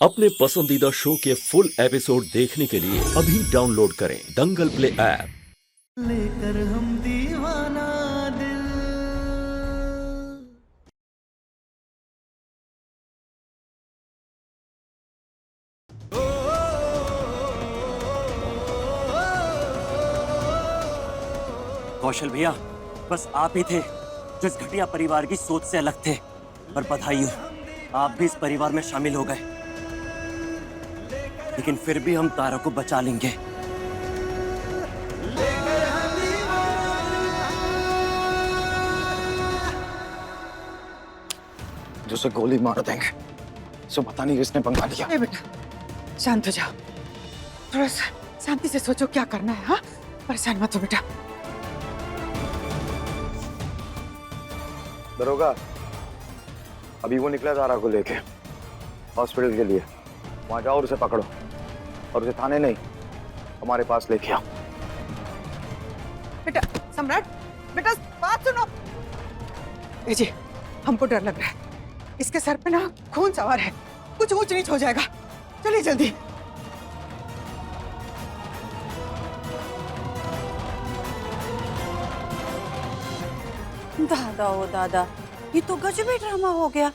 अपने पसंदीदा शो के फुल एपिसोड देखने के लिए अभी डाउनलोड करें दंगल प्ले ऐप। लेकर हम दीवाना दिल। कौशल भैया, बस आप ही थे जो इस घटिया परिवार की सोच से अलग थे। और बधाई हो, आप भी इस परिवार में शामिल हो गए। लेकिन फिर भी हम तारा को बचा लेंगे। जो उसे गोली मार देंगे, सो पता नहीं किसने पंगा लिया। ए बेटा, शांत हो जाओ, थोड़ा सा शांति से सोचो क्या करना है। हाँ, परेशान मत हो बेटा। दरोगा, अभी वो निकला तारा को लेके हॉस्पिटल के लिए। वहां जाओ और उसे पकड़ो, और उसे थाने नहीं हमारे पास लेके आओ। बेटा सम्राट, बेटा बात सुनो। जी, हमको डर लग रहा है। इसके सर पे ना खून सवार है, कुछ ऊंच नीच हो जाएगा। चलिए जल्दी। दादा ओ दादा, ये तो गजबे ड्रामा हो गया।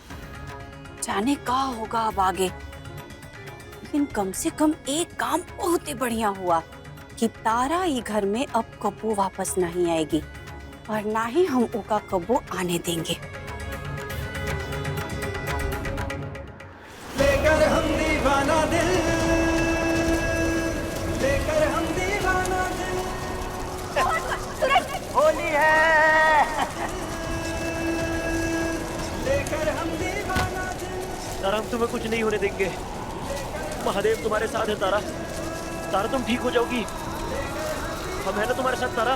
जाने का होगा अब आगे। लेकिन कम से कम एक काम बहुत ही बढ़िया हुआ कि तारा ये घर में अब कब्बू वापस नहीं आएगी, और ना ही हम ओका कब्बू आने देंगे। लेकर हम दीवाना दिल, लेकर हम दीवाना दिल। होली है। लेकर हम दीवाना दिल। तारा, हम तुम्हें कुछ नहीं होने देंगे। महादेव तुम्हारे साथ है तारा। तारा, तुम ठीक हो जाओगी। हम है ना तुम्हारे साथ तारा।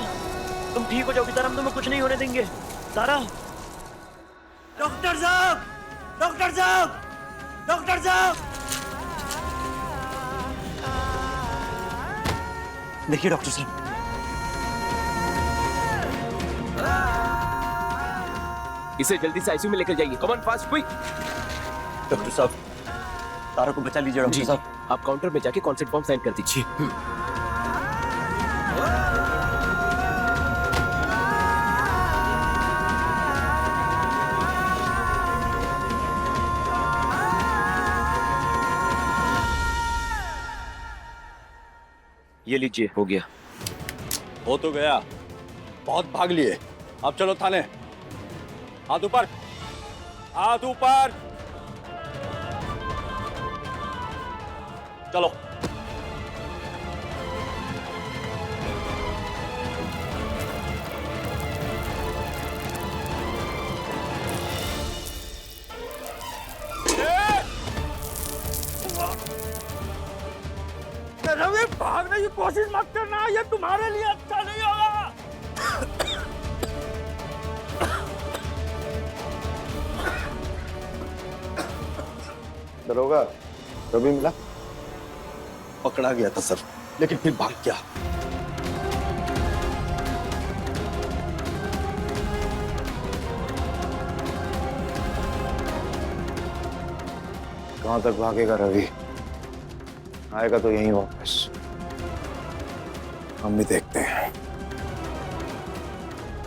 तुम ठीक हो जाओगी तारा, हम तुम्हें कुछ नहीं होने देंगे तारा। डॉक्टर साहब, डॉक्टर साहब, डॉक्टर साहब। देखिए डॉक्टर साहब, इसे जल्दी से आईसीयू में लेकर जाइए। Come on fast, quick. Doctor साहब, तारा को बचा लीजिए। डॉक्टर साहब, आप काउंटर में जाके कॉन्सेंट फॉर्म साइन कर दीजिए। ये लीजिए, हो गया। हो तो गया, बहुत भाग लिए। अब चलो थाने। हाथ ऊपर, हाथ ऊपर। चलो। रवि, भागने की कोशिश मत करना, ये तुम्हारे लिए अच्छा नहीं होगा। दरोगा, रवि मिला? पकड़ा गया था सर, लेकिन फिर भाग गया। कहां तक भागेगा रवि? आएगा तो यहीं वापस। हम भी देखते हैं।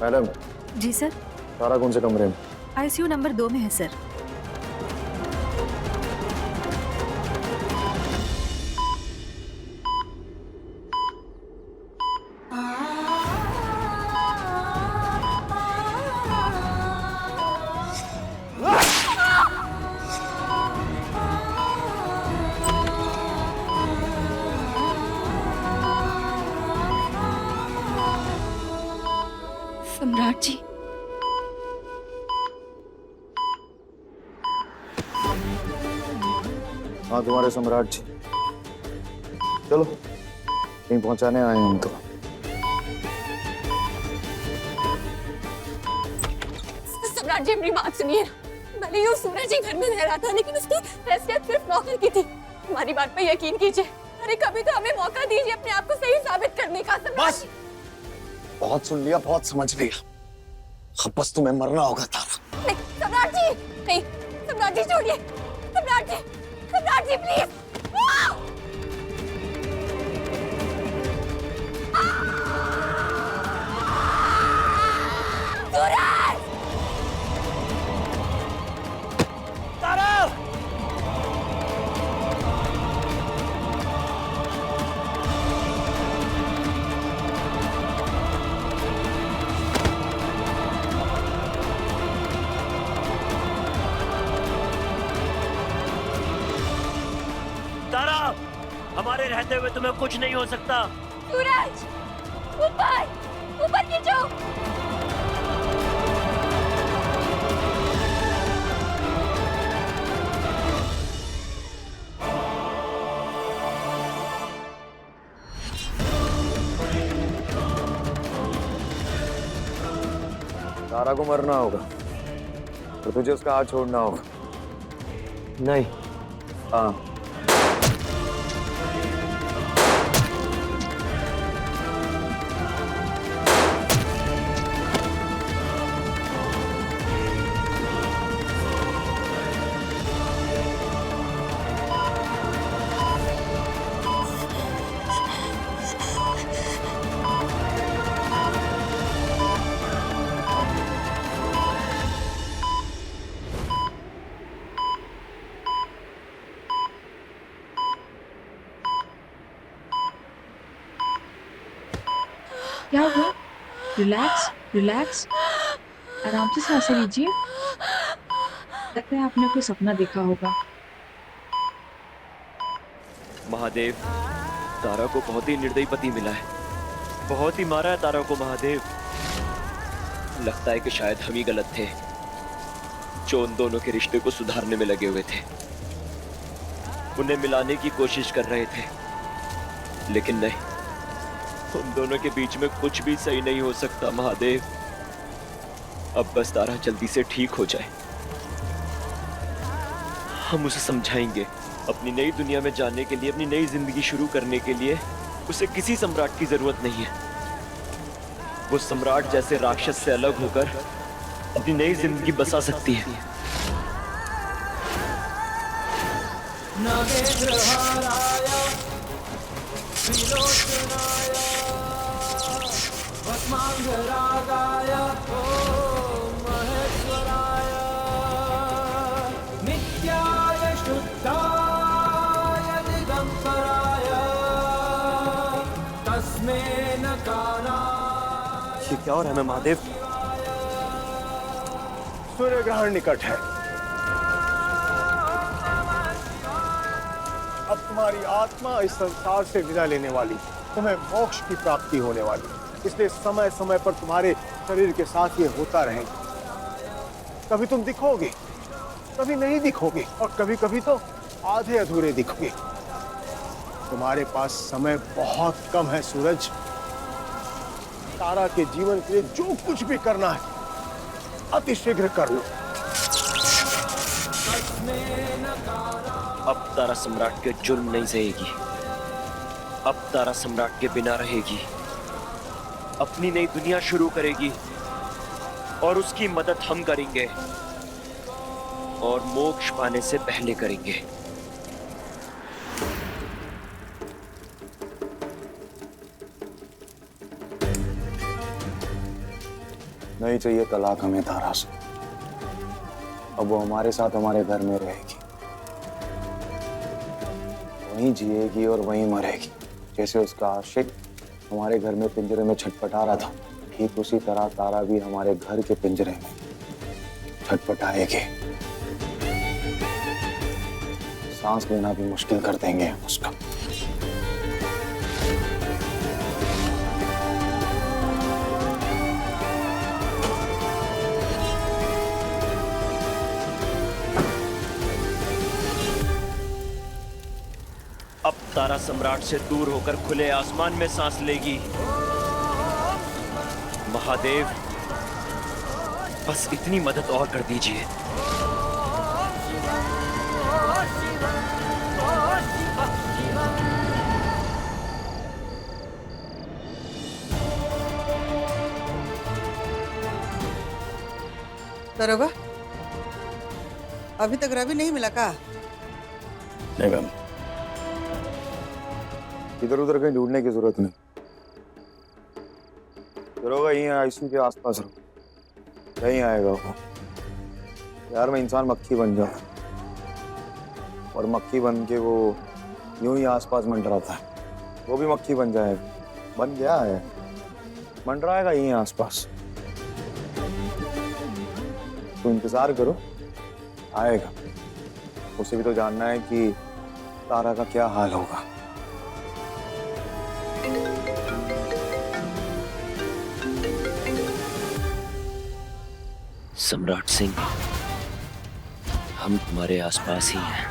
मैडम। जी सर। तारा कौन से कमरे में? आईसीयू नंबर 2 में है सर। सम्राट जी, हाँ तुम्हारे सम्राट जी। चलो, कहीं पहुंचाने आए हम तो। सम्राट जी, मेरी बात सुनिए। भले ही वो सूरज ही घर में रह रहा था, लेकिन उसकी हैसियत सिर्फ नौकर की थी। हमारी बात पे यकीन कीजिए। अरे कभी तो हमें मौका दीजिए अपने आप को सही साबित करने का। बस, बहुत सुन लिया, बहुत समझ लिया। अब बस तुम्हें मरना होगा तारा। नहीं सम्राट जी, नहीं सम्राट जी, छोड़िए। सम्राट जी, सम्राट जी प्लीज। सूरज! तारा! तारा! हमारे रहते हुए तुम्हें कुछ नहीं हो सकता। सूरज! ऊपर! ऊपर खींचो! तारा को मरना होगा तो तुझे उसका हाथ छोड़ना होगा। नहीं। हाँ। क्या हुआ? रिलैक्स रिलैक्स, आराम से सांसें लीजिए। लगता है आपने कोई सपना देखा होगा। महादेव, तारा को बहुत ही निर्दयी पति मिला है। बहुत ही मारा है तारा को महादेव। लगता है कि शायद हम ही गलत थे जो उन दोनों के रिश्ते को सुधारने में लगे हुए थे, उन्हें मिलाने की कोशिश कर रहे थे। लेकिन नहीं, उन दोनों के बीच में कुछ भी सही नहीं हो सकता महादेव। अब बस तारा जल्दी से ठीक हो जाए। हम उसे समझाएंगे। अपनी नई दुनिया में जाने के लिए, अपनी नई जिंदगी शुरू करने के लिए उसे किसी सम्राट की जरूरत नहीं है। वो सम्राट जैसे राक्षस से अलग होकर अपनी नई जिंदगी बसा सकती है। ये क्या हो रहा है मैं महादेव? सूर्य ग्रहण निकट है। अब तुम्हारी आत्मा इस संसार से विदा लेने वाली, तुम्हें मोक्ष की प्राप्ति होने वाली। इसलिए समय समय पर तुम्हारे शरीर के साथ ये होता रहेगा। कभी तुम दिखोगे, कभी नहीं दिखोगे, और कभी कभी तो आधे अधूरे दिखोगे। तुम्हारे पास समय बहुत कम है सूरज। तारा के जीवन के लिए जो कुछ भी करना है अतिशीघ्र कर लो। अब तारा सम्राट के जुल्म नहीं सहेगी। अब तारा सम्राट के बिना रहेगी, अपनी नई दुनिया शुरू करेगी, और उसकी मदद हम करेंगे, और मोक्ष पाने से पहले करेंगे। नहीं चाहिए तलाक हमें तारा से। अब वो हमारे साथ हमारे घर में रहेगी, वहीं जिएगी और वहीं मरेगी। जैसे उसका आशिक हमारे घर में पिंजरे में छटपटा रहा था, ठीक उसी तरह तारा भी हमारे घर के पिंजरे में छटपटाएगी। सांस लेना भी मुश्किल कर देंगे हम उसका। अब तारा सम्राट से दूर होकर खुले आसमान में सांस लेगी। महादेव, बस इतनी मदद और कर दीजिए। दरोगा, अभी तक रवि नहीं मिला का? नहीं मैम। इधर उधर कहीं ढूंढने की जरूरत नहीं, दरोगा यहीं आईसीयू के आसपास रहो, यहीं आएगा वो। यार मैं इंसान मक्खी बन जाऊं और मक्खी बन के वो यूं ही आसपास मंडराता है, वो भी मक्खी बन जाएगा, बन गया है, मंडराएगा यहीं आसपास। तो इंतजार करो, आएगा। उसे भी तो जानना है कि तारा का क्या हाल होगा। सम्राट सिंह, हम तुम्हारे आसपास ही हैं।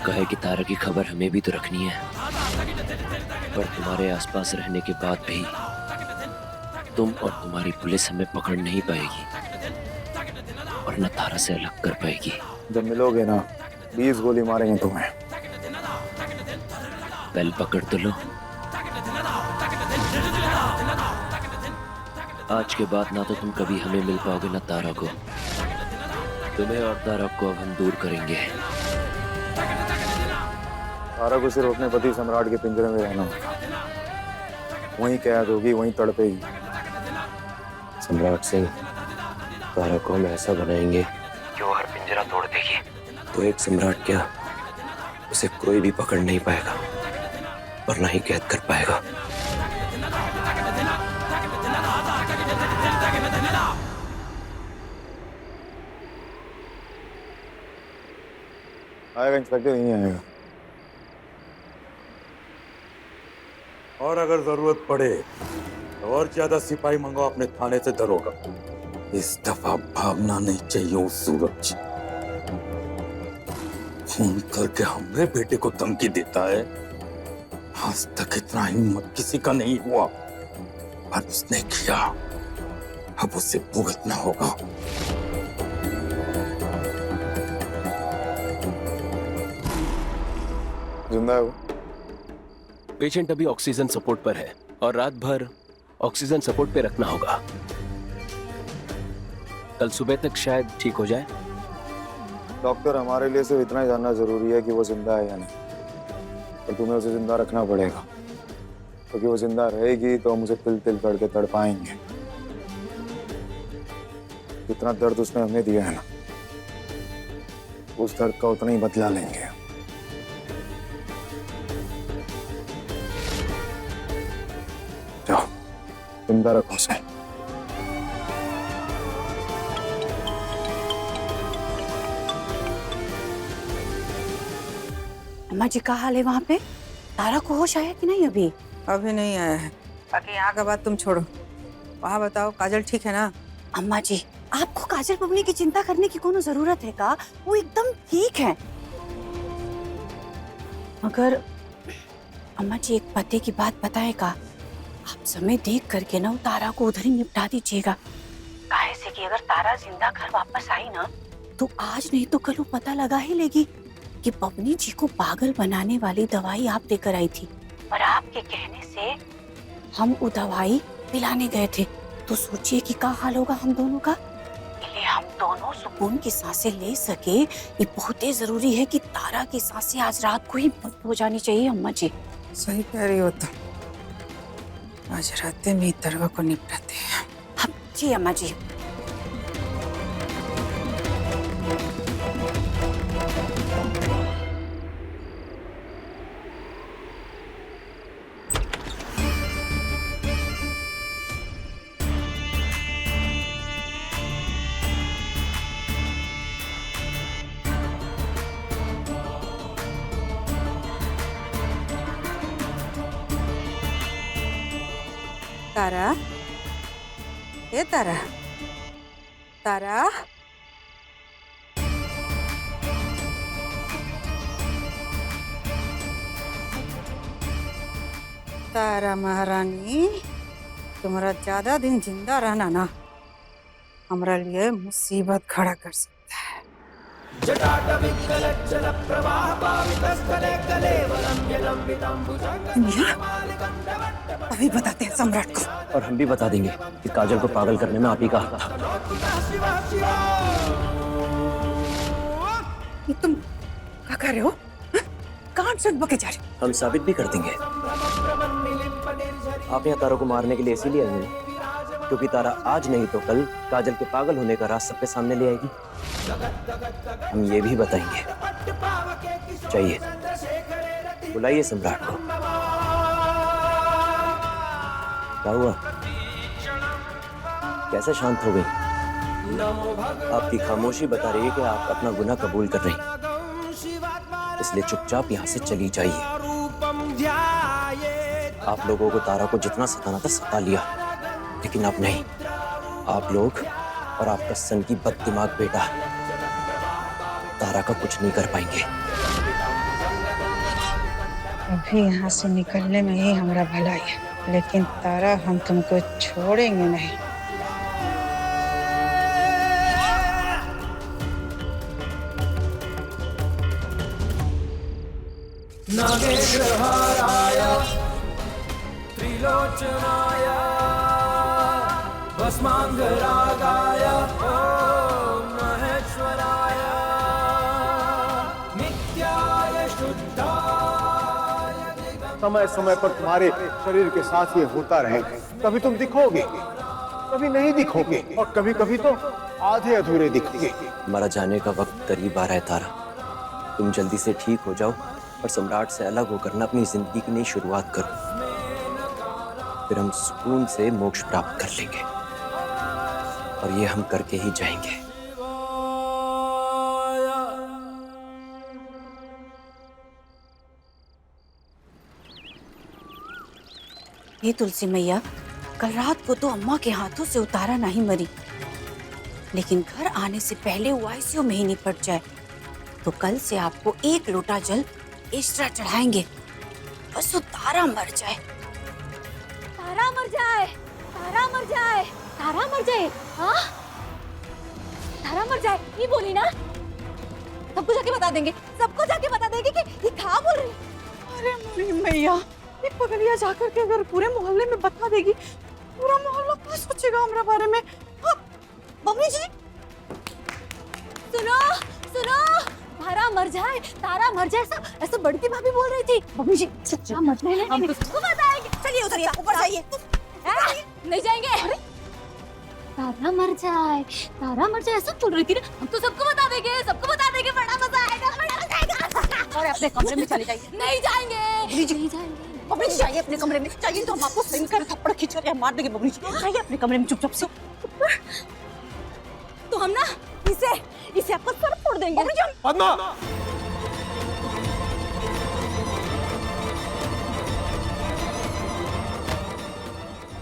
कहे कि तारा की खबर हमें भी तो रखनी है, पर तुम्हारे आसपास रहने के बाद भी तुम और तुम्हारी पुलिस हमें पकड़ नहीं पाएगी और न तारा से अलग कर पाएगी। जब मिलोगे ना 20 गोली मारेंगे तुम्हें। पहले पकड़ तो लो। आज के बाद ना तो तुम कभी हमें मिल पाओगे ना तारा को। तुम्हें और तारा को अब हम दूर करेंगे। तारा को सिर्फ अपने पति सम्राट के पिंजरे में रहना होगा, वहीं कैद होगी, वहीं तड़पेगी। सम्राट सिंह, तारा को हम ऐसा बनाएंगे कि वो हर पिंजरा तोड़ देगी, तो एक सम्राट क्या, उसे कोई भी पकड़ नहीं पाएगा और ना ही कैद कर पाएगा। आएगा इंस्पेक्टर, यहीं आएगा। और अगर जरूरत पड़े तो और ज्यादा सिपाही मंगवाओ अपने थाने से दरोगा। इस दफा भागना नहीं चाहिए वो सूरज। फोन करके हमारे बेटे को धमकी देता है। आज तक इतना हिम्मत किसी का नहीं हुआ, पर उसने किया, अब उसे भुगतना होगा। जिंदा है वो? पेशेंट अभी ऑक्सीजन सपोर्ट पर है और रात भर ऑक्सीजन सपोर्ट पे रखना होगा। कल सुबह तक शायद ठीक हो जाए। डॉक्टर, हमारे लिए सिर्फ इतना ही जानना जरूरी है कि वो जिंदा है या नहीं, और तुम्हें उसे जिंदा रखना पड़ेगा, क्योंकि वो जिंदा रहेगी तो हम उसे तिल तिल करके तड़पाएंगे। जितना दर्द उसने हमें दिया है ना, उस दर्द का उतना ही बदला लेंगे। जाओ, जिंदा रखो उसे। अम्मा जी का हाल है वहाँ पे? तारा को होश आया कि नहीं अभी? अभी नहीं आया है। बाकी यहाँ का बात तुम छोड़ो, वहाँ बताओ काजल ठीक है ना? अम्मा जी, आपको काजल बबली की चिंता करने की कोनो जरूरत है का? वो एकदम ठीक है। मगर अम्मा जी, एक पते की बात बताएगा, आप समय देख करके ना तारा को उधर ही निपटा दीजिएगा। काहे से कि अगर तारा जिंदा घर वापस आई ना, तो आज नहीं तो कल वो पता लगा ही लेगी कि पवनी जी को पागल बनाने वाली दवाई आप देकर आई थी, और आपके कहने से हम वो दवाई पिलाने गए थे। तो सोचिए कि क्या हाल होगा हम दोनों का। इसलिए हम दोनों सुकून की सांसें ले सके, ये बहुत ही जरूरी है कि तारा की सांसें आज रात को ही बंद हो जानी चाहिए। अम्मा जी सही कह रही हो तुम, आज रात में तरवा को निपटाते हैं। हाँ जी अम्मा जी। तारा, ए तारा, तारा, तारा महारानी, तुम्हारा ज्यादा दिन जिंदा रहना ना हमारा लिए मुसीबत खड़ा कर सकता है। अभी बताते हैं सम्राट को। और हम भी बता देंगे कि काजल को पागल करने में आप ही का हाथ था। ये तुम क्या कर रहे हो? कहाँ से बके जा रहे हो? हम साबित भी कर देंगे। आप यहाँ तारा को मारने के लिए इसीलिए आए हैं क्योंकि तारा आज नहीं तो कल काजल के पागल होने का राज सबके सामने ले आएगी। हम ये भी बताएंगे। चाहिए बुलाइए सम्राट को। क्या हुआ? कैसे शांत हो गई? आपकी खामोशी बता रही है कि आप अपना गुनाह कबूल कर रही हैं, इसलिए चुपचाप यहाँ से चली जाइए। आप लोगों को तारा को जितना सताना था सता लिया, लेकिन अब नहीं। आप लोग और आपका सन की बददिमाग बेटा तारा का कुछ नहीं कर पाएंगे। अभी यहाँ से निकलने में ही हमारा भलाई है, लेकिन तारा हम तुमको छोड़ेंगे नहीं। नागेश्वराय त्रिलोचनाय भस्मांगरागाय ओम महेश्वराय नित्याय शुद्धाय। समय समय पर तुम्हारे शरीर के साथ ये होता रहेगा। कभी तुम दिखोगे, कभी नहीं दिखोगे, और कभी कभी तो आधे अधूरे दिखोगे। मरा जाने का वक्त करीब आ रहा है तारा। तुम जल्दी से ठीक हो जाओ और सम्राट से अलग होकर ना अपनी जिंदगी की नई शुरुआत करो। फिर हम सुकून से मोक्ष प्राप्त कर लेंगे, और ये हम करके ही जाएंगे। हे तुलसी मैया, कल रात को तो अम्मा के हाथों से उतारा नहीं मरी, लेकिन घर आने से पहले वो आईसीयू में ही निपट जाए तो कल से आपको 1 लोटा जल एक्स्ट्रा चढ़ाएंगे, बस वो तारा मर जाए। तारा मर जाए, तारा मर जाए, तारा मर जाए। हाँ, तारा मर जाए ये बोली ना। सबको जाके बता देंगे, सबको जाके बता देंगे कि ये क्या बोल रही। अरे मेरी मैया, ये पगलिया जाकर के अगर पूरे मोहल्ले में बता देगी, पूरा मोहल्ला क्या सोचेगा हमारे बारे में? मम्मी जी सुनो सुनो, तारा मर जाए, तारा मर जाए, ऐसा बड़की भाभी बोल रही थी। मम्मी जी सच्चा मत नहीं, हम तो बताएंगे। चलिए उतरिए, ऊपर जाइए। नहीं जाएंगे। तारा मर जाए, तारा मर जाए ऐसा बोल रही थी ना। हम तो सबको बता देंगे, सबको बता देंगे। बड़ा मजा आएगा, बड़ा मजा आएगा। और अपने कमरे में चले जाइए। नहीं जाएंगे, नहीं जाएंगे। बबली जी जाइए अपने कमरे में। चाहिए तो हम आपको सही कर थप्पड़ खींच कर मार देंगे। बबली जी जाइए अपने कमरे में चुपचाप से। तो हम ना इसे आपको सर फोड़ देंगे। पद्मा,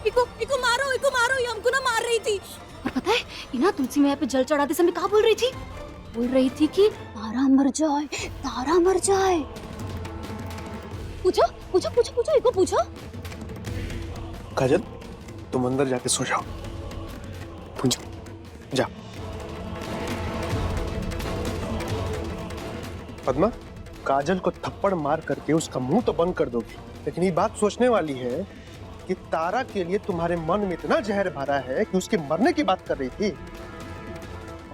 इको मारो, ये हमको ना मार रही थी। और पता है ये ना तुलसी मैया पे जल चढ़ाते समय क्या बोल रही थी? बोल रही थी कि तारा मर जाए, तारा मर जाए। पूछो पूछो पूछो पूछो, इको पूछो। काजल तुम अंदर जाके सो जाओ। पूछो, जा। पद्मा, काजल को थप्पड़ मार करके उसका मुंह तो बंद कर दोगी, लेकिन ये बात सोचने वाली है कि तारा के लिए तुम्हारे मन में इतना जहर भरा है कि उसके मरने की बात कर रही थी।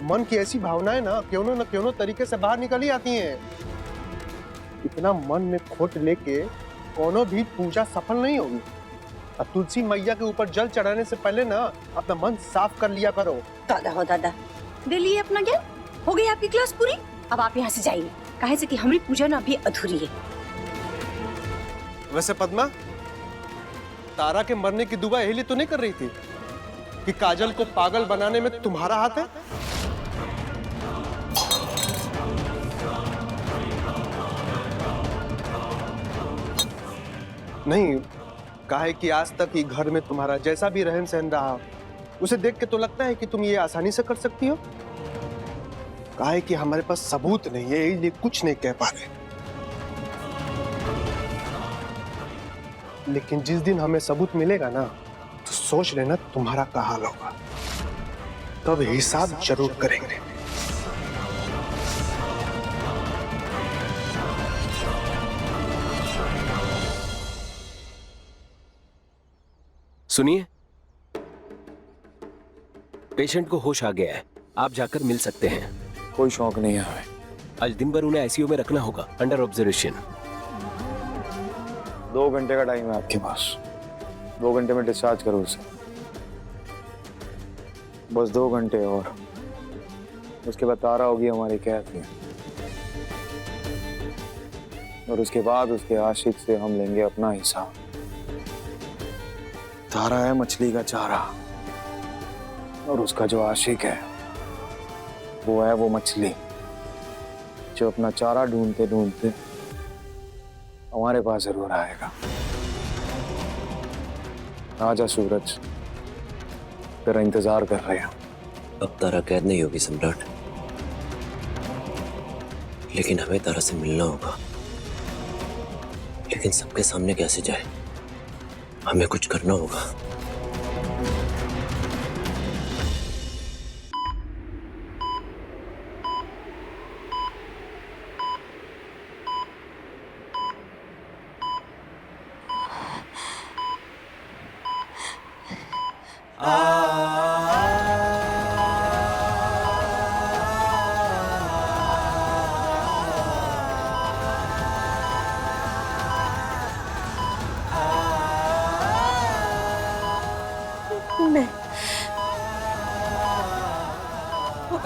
मन की ऐसी भावनाएं ना क्यों तरीके से बाहर निकल ही आती हैं। इतना मन में खोट लेके कोनो भी पूजा सफल नहीं होगी। अब तुलसी मैया के ऊपर जल चढ़ाने से पहले ना अपना मन साफ कर लिया करो। दादा हो दादा, दे लिए अपना ज्ञान। हो गई आपकी क्लास पूरी। अब आप यहाँ से जाइए, काहे से कि हमारी पूजा ना अभी अधूरी है। वैसे पद्मा, तारा के मरने की दुआ यही लिए तो नहीं कर रही थी कि काजल को पागल बनाने में तुम्हारा हाथ है? नहीं, काहे कि आज तक ही घर में तुम्हारा जैसा भी रहन सहन रहा, उसे देख के तो लगता है कि तुम ये आसानी से कर सकती हो। काहे कि हमारे पास सबूत नहीं है, इसलिए कुछ नहीं कह पा रहे। लेकिन जिस दिन हमें सबूत मिलेगा ना, तो सोच लेना तुम्हारा क्या हाल होगा। तब हिसाब जरूर करेंगे। सुनिए, पेशेंट को होश आ गया है, आप जाकर मिल सकते हैं। कोई शौक नहीं है हमें। आज दिन भर उन्हें आईसीयू में रखना होगा, अंडर ऑब्जर्वेशन। 2 घंटे का टाइम है आपके पास, 2 घंटे में डिस्चार्ज करो उसे, बस 2 घंटे और, उसके बाद तारा होगी हमारी कैद में, और उसके बाद उसके आशिक से हम लेंगे अपना हिसाब। तारा है मछली का चारा, और उसका जो आशिक है वो है वो मछली जो अपना चारा ढूंढते ढूंढते हमारे पास जरूर आएगा। आजा सूरज, तेरा इंतजार कर रहे हैं। अब तारा कैद नहीं होगी सम्राट, लेकिन हमें तारा से मिलना होगा। लेकिन सबके सामने कैसे जाए? हमें कुछ करना होगा।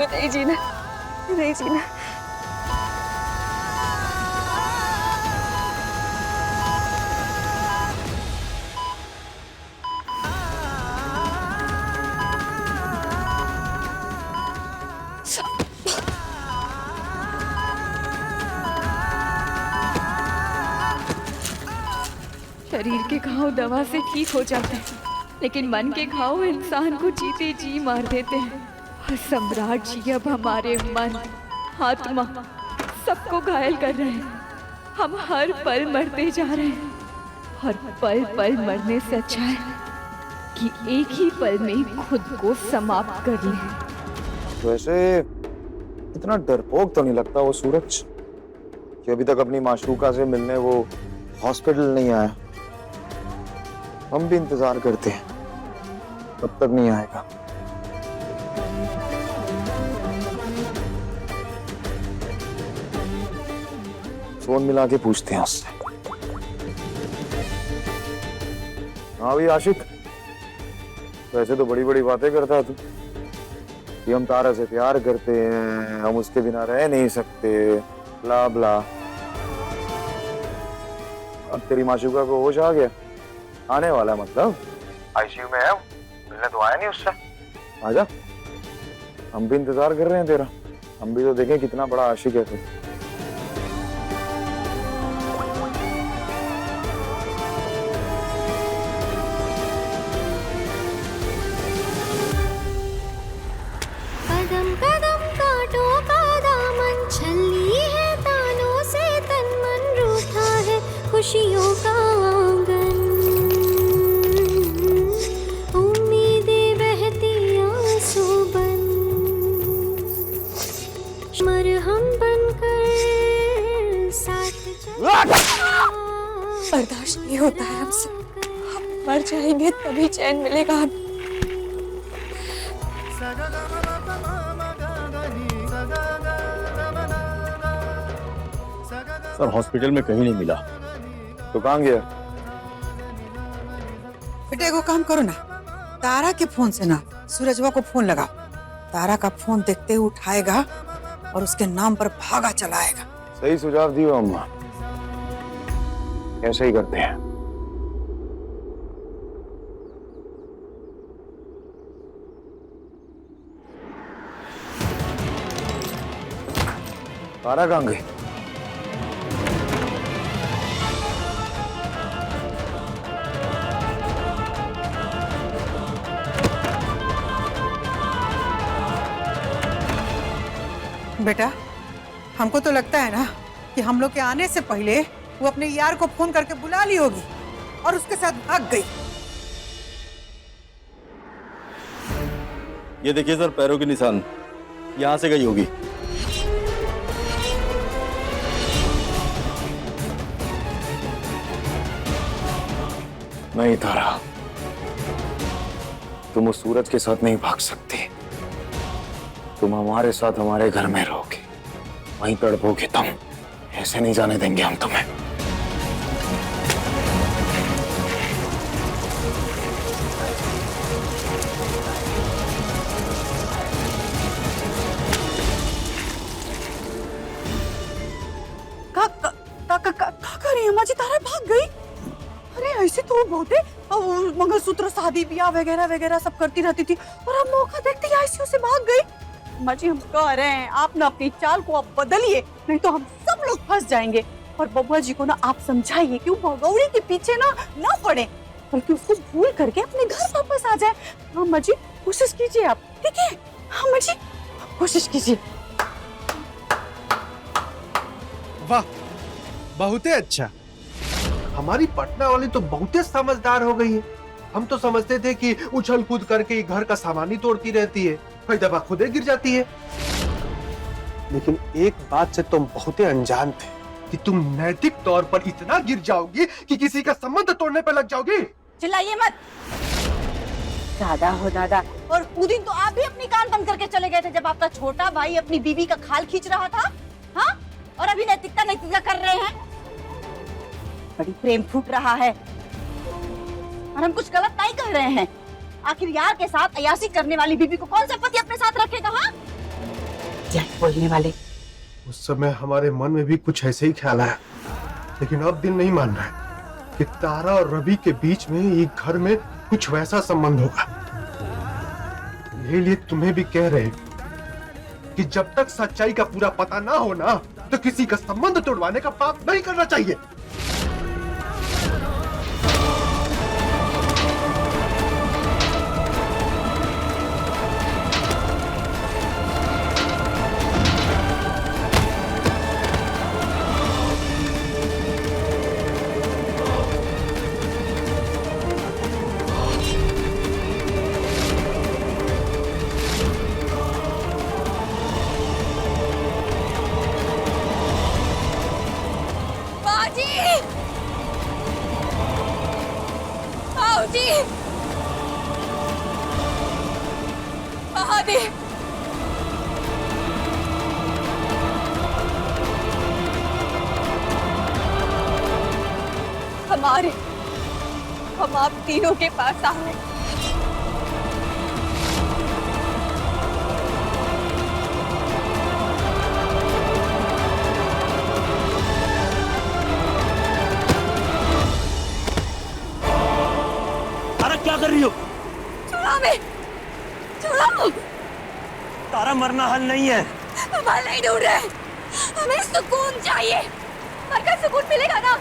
नहीं जीना, नहीं जीना। शरीर के घाव दवा से ठीक हो जाते हैं, लेकिन मन के घाव इंसान को जीते जी मार देते हैं। और सम्राट जी अब हमारे मन, आत्मा सबको घायल कर रहे हैं। हम हर पल मरते जा रहे हैं, और पल पल मरने से अच्छा है कि एक ही पल में खुद को समाप्त कर लें। वैसे इतना डरपोक तो नहीं लगता वो सूरज कि अभी तक अपनी माशरूका से मिलने वो हॉस्पिटल नहीं आया। हम भी इंतजार करते हैं, कब तक नहीं आएगा। फोन मिला के पूछते हैं उससे। हाँ भी आशिक, वैसे तो बड़ी बड़ी बातें करता है तू कि हम तारा से प्यार करते हैं, हम उसके बिना रह नहीं सकते, ब्ला ब्ला। अब तेरी माशूका को होश आ गया, आने वाला है, मतलब आईसीयू में है, मिलने तो आया नहीं उससे। आजा, हम भी इंतजार कर रहे हैं तेरा, हम भी तो देखें कितना बड़ा आशिक है तू। कदम कदम काटो का दामन, छली है तानों से तन मन रूठा है खुशियों का आंगन। उम्मीदें बहती आंसू बन, मरहम बनकर साथ बर्दाश्त नहीं होता है हमसे, हम मर जाएंगे तभी चैन मिलेगा हमें। सर हॉस्पिटल में कहीं नहीं मिला। तो कहाँ गया? बेटे को काम करो ना, तारा के फोन से ना सूरजवा को फोन लगाओ। तारा का फोन देखते ही उठाएगा और उसके नाम पर भागा चलाएगा। सही सुझाव दियो अम्मा, ऐसे ही करते हैं। तारा कहाँ गई? बेटा, हमको तो लगता है ना कि हम लोग के आने से पहले वो अपने यार को फोन करके बुला ली होगी और उसके साथ भाग गई। ये देखिए सर, पैरों के निशान, यहाँ से गई होगी। नहीं तारा, तुम उस सूरज के साथ नहीं भाग सकती। तुम हमारे साथ हमारे घर में रहोगे, वहीं तड़पोगे तुम। ऐसे नहीं जाने देंगे हम तुम्हें। अम्मा जी तारा भाग गई। अरे ऐसे तो वो बहुत मंगलसूत्र शादी ब्याह वगैरह वगैरह सब करती रहती थी और अब मौका देखते ही आईसीयू से भाग गई। अम्मा जी हम कह रहे हैं आप ना अपनी चाल को अब बदलिए, नहीं तो हम सब लोग फंस जाएंगे। और बब्बा जी को ना आप समझाइए कि वो भगौड़ी के पीछे ना पड़े, बल्कि उसको भूल करके अपने घर वापस आ जाए। अम्मा जी कोशिश कीजिए आप, ठीक है? अम्मा जी कोशिश कीजिए। वाह, बहुत अच्छा। हमारी पटना वाली तो बहुत समझदार हो गई है। हम तो समझते थे कि उछल कूद करके घर का सामान ही तोड़ती रहती है, कई दफा खुद ही गिर जाती है। लेकिन एक बात से तुम बहुत अनजान थे कि तुम नैतिक तौर पर इतना गिर जाओगी कि किसी का संबंध तोड़ने पर लग जाओगी। चिल्लाइए मत। दादा हो दादा। और उस दिन तो आप भी अपनी कान बंद करके चले गए थे जब आपका छोटा भाई अपनी बीवी का खाल खींच रहा था। हाँ, और अभी नैतिकता कर रहे हैं। बड़ी प्रेम फूट रहा है और हम कुछ गलत नहीं कह रहे हैं। आखिर यार के साथ अयासी करने वाली बीवी को कौन सा पति अपने साथ रखेगा? हाँ, बोलने वाले। उस समय हमारे मन में भी कुछ ऐसे ही ख्याल आया, लेकिन अब दिल नहीं मान रहा है कि तारा और रवि के बीच में एक घर में कुछ वैसा संबंध होगा। ये तुम्हें भी कह रहे कि जब तक सच्चाई का पूरा पता ना हो ना, तो किसी का संबंध तोड़वाने का पाप नहीं करना चाहिए। हम आप तीनों के पास आए। तारा क्या कर रही हो? छोड़ो। तारा मरना हल नहीं है। हम हल नहीं ढूंढ रहे, हमें सुकून चाहिए। मरकर सुकून मिलेगा ना,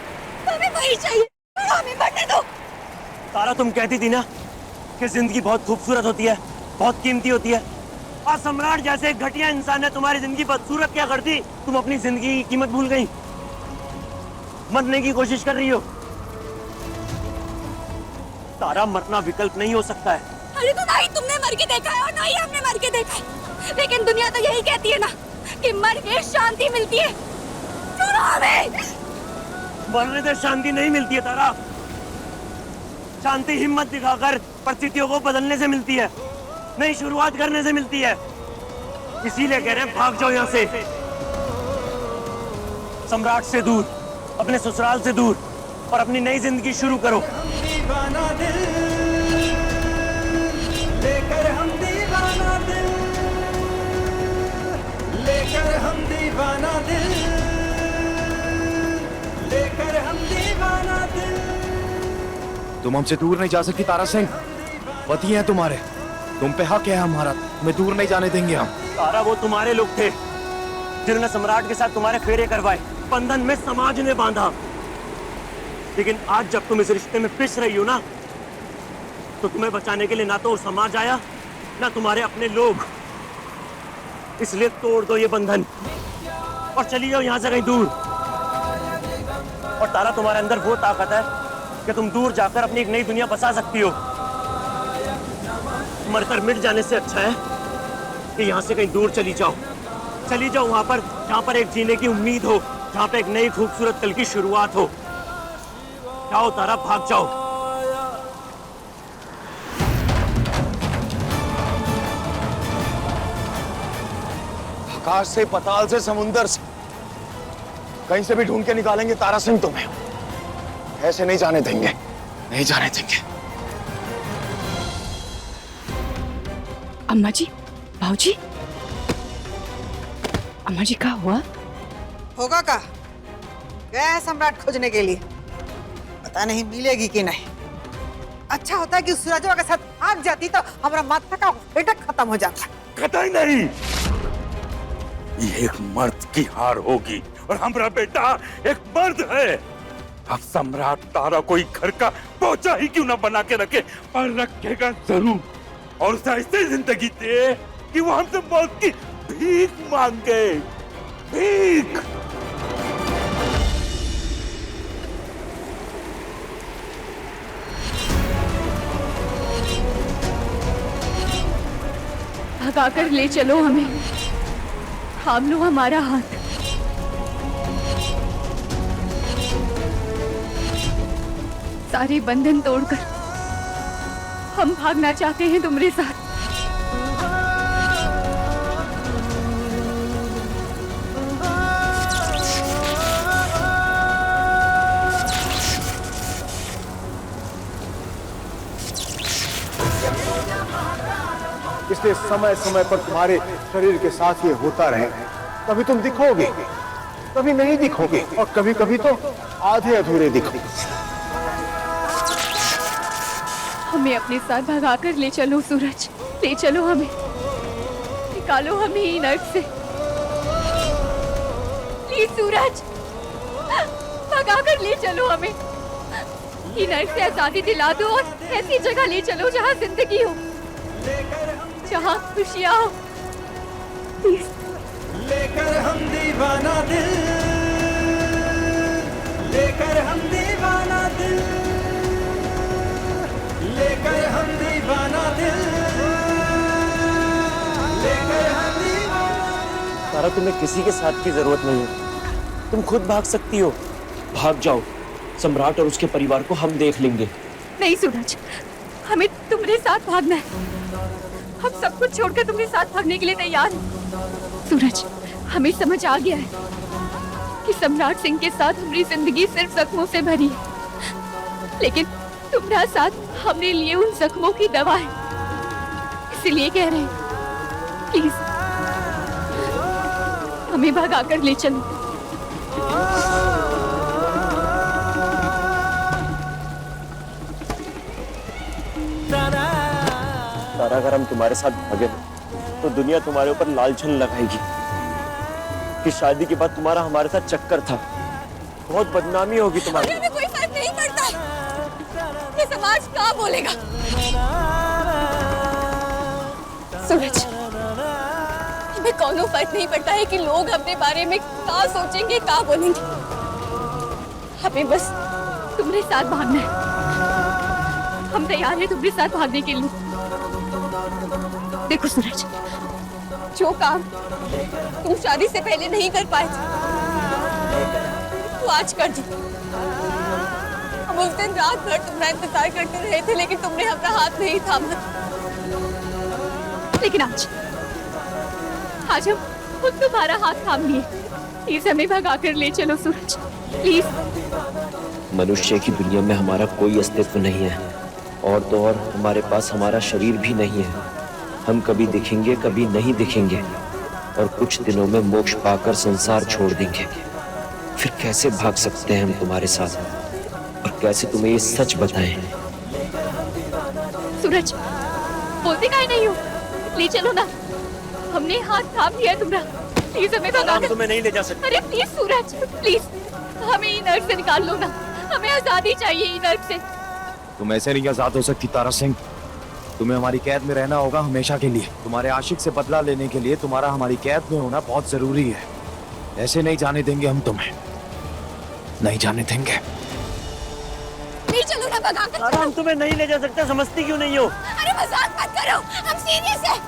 हमें वही चाहिए। हमें मरने दो। तारा तुम कहती थी ना कि जिंदगी बहुत खूबसूरत होती है, बहुत कीमती होती है। और सम्राट जैसे एक घटिया इंसान ने तुम्हारी जिंदगी बदसूरत क्या कर दी? तुम अपनी जिंदगी की कीमत भूल गई, मरने की कोशिश कर रही हो। तारा मरना विकल्प नहीं हो सकता है। अरे तो ना ही तुमने मर के देखा है और ना ही हमने मर के देखा है, लेकिन दुनिया तो यही कहती है ना कि मर के शांति मिलती है। छोड़ो हमें। मरने से शांति नहीं मिलती है तारा। शांति हिम्मत दिखाकर परिस्थितियों को बदलने से मिलती है, नई शुरुआत करने से मिलती है। इसीलिए कह रहे हैं भाग जाओ यहाँ से, सम्राट से दूर, अपने ससुराल से दूर, और अपनी नई जिंदगी शुरू करो। दीवाना दिल लेकर हम दीवाना दिल, लेकर हम दीवाना दिल, लेकर हम दीवाना दिल। तुम हमसे दूर नहीं जा सकती तारा सिंह, पति हैं तुम्हारे, तुम पे हक है हमारा, तुम्हें दूर नहीं जाने देंगे हम। तारा वो तुम्हारे लोग थे जिन्होंने सम्राट के साथ तुम्हारे फेरे करवाए, बंधन में समाज ने बांधा। लेकिन आज जब तुम इस रिश्ते में पिस रही हो ना, तो तुम्हें बचाने के लिए ना तो वो समाज आया, ना तुम्हारे अपने लोग। इसलिए तोड़ दो ये बंधन और चली जाओ यहाँ से कहीं दूर। और तारा तुम्हारे अंदर वो ताकत है कि तुम दूर जाकर अपनी एक नई दुनिया बसा सकती हो। मरकर मिट जाने से अच्छा है कि यहाँ से कहीं दूर चली जाओ। चली जाओ वहां पर जहाँ पर एक जीने की उम्मीद हो, जहाँ पे एक नई खूबसूरत कल की शुरुआत हो। जाओ तारा, भाग जाओ। आकाश से, पताल से, समुंदर से, कहीं से भी ढूंढ के निकालेंगे तारा सिंह तुम्हें। ऐसे नहीं जाने देंगे, नहीं जाने देंगे। अम्मा जी, भाऊजी, अम्मा जी, क्या हुआ? होगा का गया है सम्राट खोजने के लिए, पता नहीं मिलेगी कि नहीं। अच्छा होता है कि सूरजवा के साथ भाग जाती तो हमारा माथा का बेटा खत्म हो जाता। कतई नहीं, ये एक मर्द की हार होगी और हमारा बेटा एक मर्द है। अब सम्राट तारा कोई घर का पोछा ही क्यों ना बना के रखे, पर रखेगा जरूर, और उसे ऐसी जिंदगी दे कि वो हमसे मौत की भीख मांगे, भीख। भगाकर ले चलो हमें, थाम लो हमारा हाथ। सारे बंधन तोड़कर हम भागना चाहते हैं तुम्हारे साथ। इसलिए समय समय पर तुम्हारे शरीर के साथ ये होता रहेगा। कभी तुम दिखोगे, कभी नहीं दिखोगे, और कभी कभी तो आधे अधूरे दिखोगे। हमें अपने साथ भगाकर ले चलो सूरज, ले चलो हमें, निकालो हमें इन नर्क से। प्लीज सूरज, भगाकर ले चलो हमें, इन नर्क से आजादी दिला दो और ऐसी जगह ले चलो जहाँ जिंदगी हो, जहाँ खुशियाँ हो। प्लीज। लेकर हम दीवाना दिल, लेकर हम दीवाना दिल, लेकर हम दीवाना दिल, लेकर हम दीवाना। तारा, तुम्हें किसी के साथ की जरूरत नहीं है, तुम खुद भाग सकती हो। भाग जाओ, सम्राट और उसके परिवार को हम देख लेंगे। नहीं सूरज, हमें तुम्हारे साथ भागना है, हम सब कुछ छोड़कर तुम्हारे साथ भागने के लिए तैयार हैं। सूरज, हमें समझ आ गया है कि सम्राट सिंह के साथ हमारी जिंदगी सिर्फ जख्मों से भरी है, लेकिन तुम्हारा साथ हमने लिए उन जख्मों की दवा है, इसलिए कह रहे हैं प्लीज हमें भगाकर ले चलो। तारा, अगर हम तुम्हारे साथ भागे तो दुनिया तुम्हारे ऊपर लालछन लगाएगी कि शादी के बाद तुम्हारा हमारे साथ चक्कर था। बहुत बदनामी होगी तुम्हारी। हमें कोई फर्क नहीं पड़ता, ये समाज क्या बोलेगा। सूरज, हमें कोनो फर्क नहीं पड़ता है कि लोग अपने बारे में क्या सोचेंगे, क्या बोलेंगे। हमें बस तुम्हारे साथ भागना है, हम तैयार हैं तुम्हारे साथ भागने के लिए। देखो सूरज, जो काम तुम शादी से पहले नहीं कर पाए थे, वो आज कर दो। हम उस दिन रात भर तुम्हारा इंतजार करते रहे थे, लेकिन तुमने अपना हाथ नहीं थामा। लेकिन आज हम खुद तुम्हारा हाथ थाम लिए। प्लीज हमें भगाकर ले चलो सूरज, प्लीज। मनुष्य की दुनिया में हमारा कोई अस्तित्व नहीं है, और तो और हमारे पास हमारा शरीर भी नहीं है। हम कभी दिखेंगे, कभी नहीं दिखेंगे, और कुछ दिनों में मोक्ष पाकर संसार छोड़ देंगे। फिर कैसे भाग सकते हैं हम तुम्हारे साथ, और कैसे तुम्हें ये सच बताएं? सूरज, बोलते काहे नहीं हो? ले चलो ना, हमने हाथ थाम लिया तुम्हारा। प्लीज हमें भगाकर। तुम्हें नहीं ले जा सकते। अरे प्लीज सूरज, प्लीज हमें इन नर्क से निकाल लो ना, हमें आजादी चाहिए इन नर्क से। तुम ऐसे नहीं आजाद हो सकती तारा सिंह, तुम्हें हमारी कैद में रहना होगा हमेशा के लिए। तुम्हारे आशिक से बदला लेने के लिए तुम्हारा हमारी कैद में होना बहुत जरूरी है। ऐसे नहीं जाने देंगे हम तुम्हें, नहीं जाने देंगे। नहीं चलो ना, भगाकर। हम तुम्हें नहीं ले जा सकते, समझती क्यों नहीं हो? अरे मजाक मत करो, हम सीरियस है।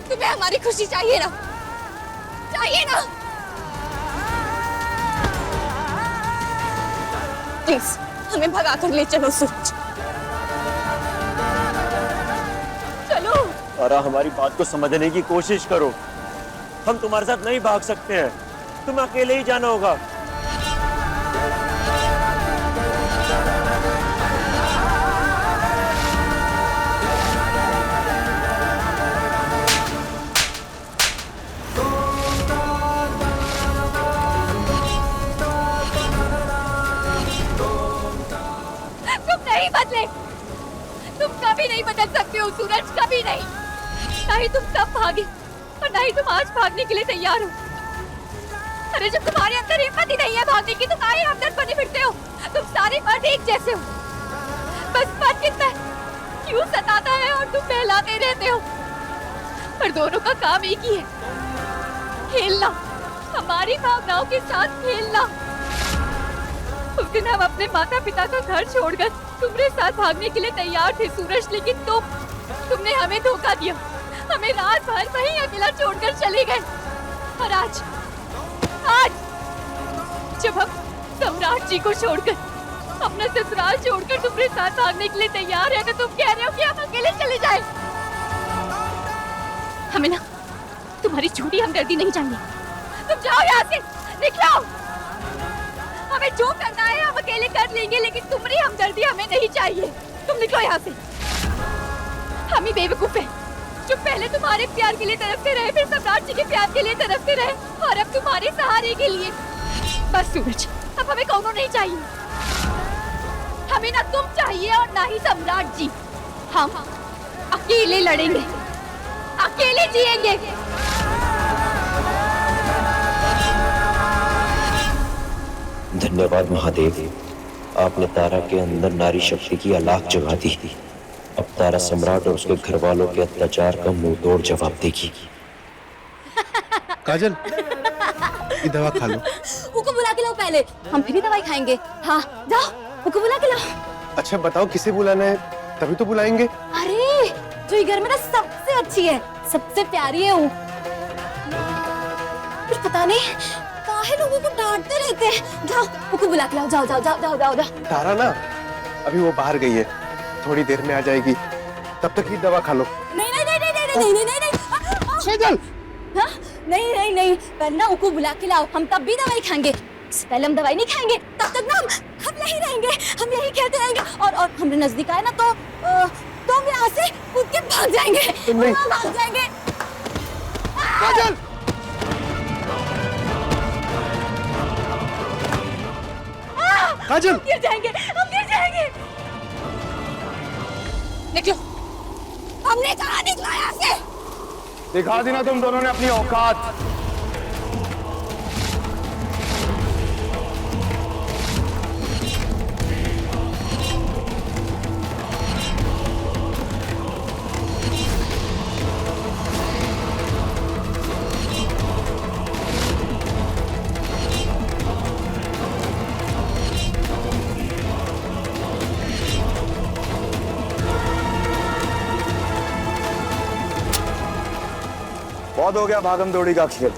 तुम्हें हमारी खुशी चाहिए ना, चाहिए ना। प्लीज हमें भगाकर ले चलो सूरज, चलो। तारा, हमारी बात को समझने की कोशिश करो। हम तुम्हारे साथ नहीं भाग सकते हैं, तुम अकेले ही जाना होगा। तुम नहीं बदले, तुम कभी नहीं बदल सकते हो सूरज, कभी नहीं। ना ही तुम तब भागे और ना ही तुम आज भागने के लिए तैयार हो। अरे जब तुम्हारे अंदर हिम्मत ही नहीं है भागने की तो काहे हमदर्द बने फिरते हो? तुम सारे मर्द एक जैसे हो, बस मन कितना क्यों सताता है और तुम बहलाते रहते हो। पर दोनों का काम एक ही है, खेलना, हमारी भावनाओं के साथ खेलना। उस दिन हम अपने माता पिता का घर छोड़कर तुम्हारे साथ भागने के लिए तैयार थे सूरज, लेकिन तुमने हमें धोखा दिया, हमें रात भर वहीं अकेला छोड़कर चले गए। और आज जब हम सम्राट जी को छोड़कर, अपना ससुराल छोड़कर तुम्हारे साथ भागने के लिए तैयार है, तो तुम कह रहे हो कि हम अकेले चले जाएं। हमें ना तुम्हारी झूठी हमदर्दी नहीं चाहिए। तुम जाओ यहाँ से, निकलो। हमें जो करना है हम अकेले कर लेंगे, लेकिन तुम्हारी हमदर्दी हमें नहीं चाहिए। तुम निकलो यहाँ से। हम ही बेवकूफ हैं जो पहले तुम्हारे प्यार के लिए तरफते रहे, फिर सम्राट जी के प्यार के लिए तरफते रहे, और अब तुम्हारे सहारे के लिए। बस सूरज, अब हमें कौनो नहीं चाहिए। हमें ना तुम चाहिए और ना ही सम्राट जी। हम अकेले लड़ेंगे, अकेले जिएंगे। धन्यवाद महादेव, आपने तारा के अंदर नारी शक्ति की अलाख जगा दी। अब तारा सम्राट और उसके घर वालों के अत्याचार का मुंह तोड़ जवाब देगी। काजल, ये दवा खा लो। उनको बुला के लाओ पहले, हम फिर ही दवाई खाएंगे। हाँ जाओ, उनको बुला के लाओ। अच्छा बताओ किसे बुलाना है, तभी तो बुलाएंगे। अरे जो ये घर में ना सबसे अच्छी है, सबसे प्यारी है वो। कुछ पता नहीं काहे लोगों को डांटते रहते हैं। जाओ उनको बुला के लाओ, जाओ जाओ जाओ जाओ जाओ। तारा ना अभी वो बाहर गई है, थोड़ी देर में आ जाएगी, तब तक ही दवा खा लो। नहीं नहीं नहीं नहीं नहीं नहीं नहीं नहीं। काजल, हाँ नहीं नहीं नहीं, पहले ना उनको बुला के लाओ, हम तब भी दवाई खाएंगे। पहले हम दवाई नहीं खाएंगे, तब तक ना हम यहीं रहेंगे, हम यहीं खेलते रहेंगे। और हमने नजदीक आए ना तो हम यहाँ से कूद के भाग जाएंगे, भाग जाएंगे। काजल, काजल, हम गिर जाएंगे, हम गिर जाएंगे। निकलो, हमने कहा निकलो यहाँ से। दिखा दी ना तुम दोनों ने अपनी औकात। बहुत हो गया भागम दौड़ी का खेल,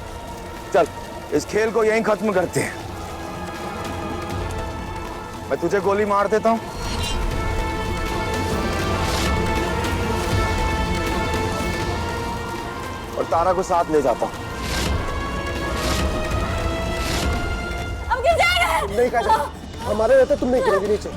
चल इस खेल को यहीं खत्म करते हैं। मैं तुझे गोली मार देता हूं, और तारा को साथ ले जाता हूं। हम गिर जाएंगे। नहीं काजल, हमारे रहते तुम नहीं गिरोगी नीचे।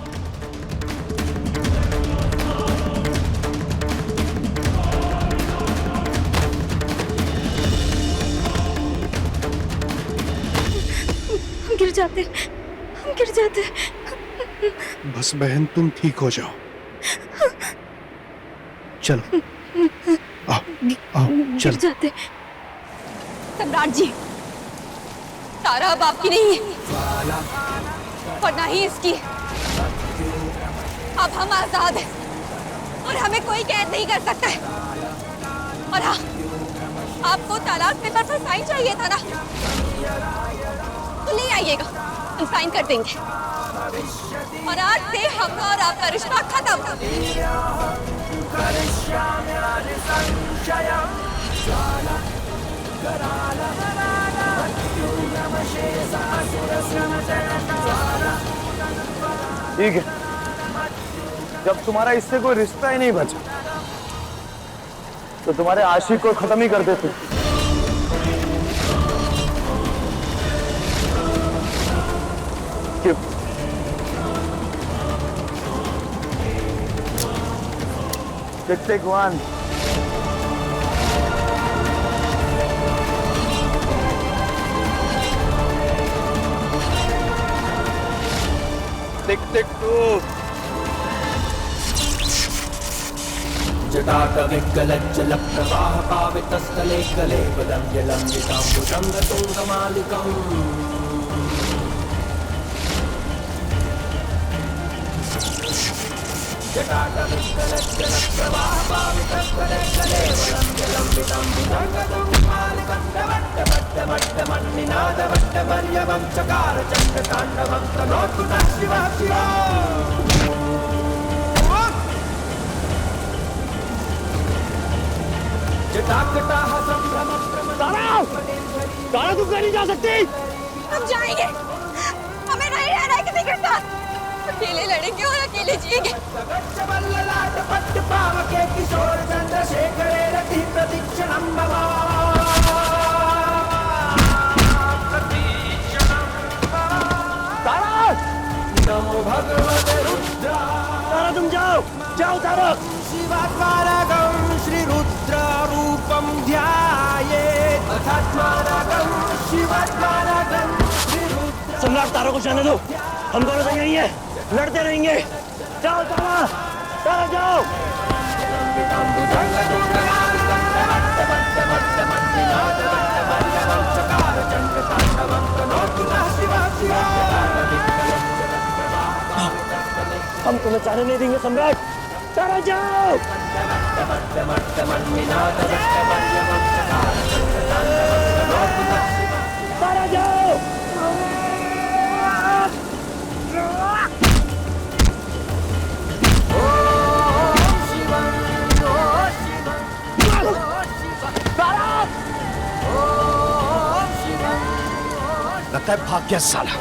हम गिर जाते। बस बहन तुम ठीक हो जाओ, चलो आओ आओ गिर जाते। सम्राट जी, तारा अब आपकी नहीं है और ना ही इसकी। अब हम आजाद हैं और हमें कोई कैद नहीं कर सकता है। और हाँ, आपको तलाक पेपर पर साइन चाहिए था ना, तो ले आइएगा, हम साइन कर देंगे। और आज से हम और आपका रिश्ता खत्म। ठीक है, जब तुम्हारा इससे कोई रिश्ता ही नहीं बचा तो तुम्हारे आशिक को खत्म ही कर देते। देखते गुआन। टिक टिक टू। जटाकविग्गलज्जलप्रवाह पावितस्थले गले पदं जलम्बिताम्बुजं तुङ्गमालिकम् जटाकविग्गलज्जलप्रवाह पावितस्थले गले पदं जलम्बिताम्बुजं तुङ्गमालिकं डवट्टमट्टमट्टमन्निनादवट्टमर्यवं चकार चक्रताण्डवं तनोतु नः शिवः शिवा। तारा तुम नहीं जा सकती। हम जाएंगे, हमें नहीं रहना है किसी के साथ। अकेले लड़ेंगे और अकेले जिएंगे। तारा तुम जाओ, जाओ तारा। शिवात्मानगं श्री रुद्र रूपं ध्यायेत् अथात्मानगं शिवात्मानगं श्री रुद्र। सम्राट तारा को जाने दो, हम दोनों तो यहीं हैं, लड़ते रहेंगे। जाओ तारा, तारा जाओ। हम तुम्हें जाने नहीं देंगे सम्राट। तारा जाओ। तारा जाओ। लगता है भाग गया साला।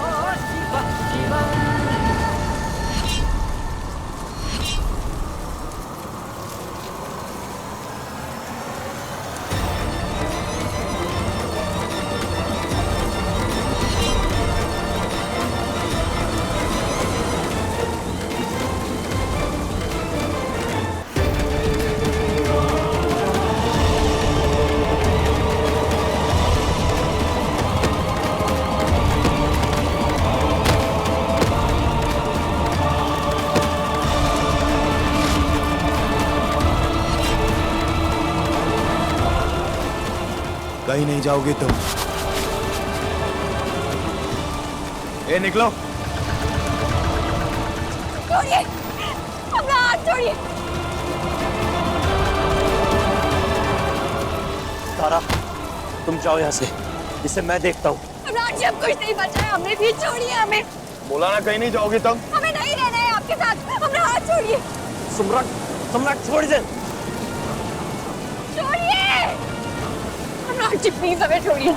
कहीं नहीं जाओगे तुम। ए निकलो। छोड़िए, अपना हाथ छोड़िए। तारा तुम जाओ यहाँ से, इसे मैं देखता हूँ। सम्राट जी अब कुछ नहीं बचा है, हमें भी छोड़िए। हमें बोला ना कहीं नहीं जाओगे तुम। हमें नहीं रहना है आपके साथ, अपना हाथ छोड़िए। सम्राट, सम्राट छोड़ दे। छोड़िए सम्राट जी, प्लीज हमें छोड़िए।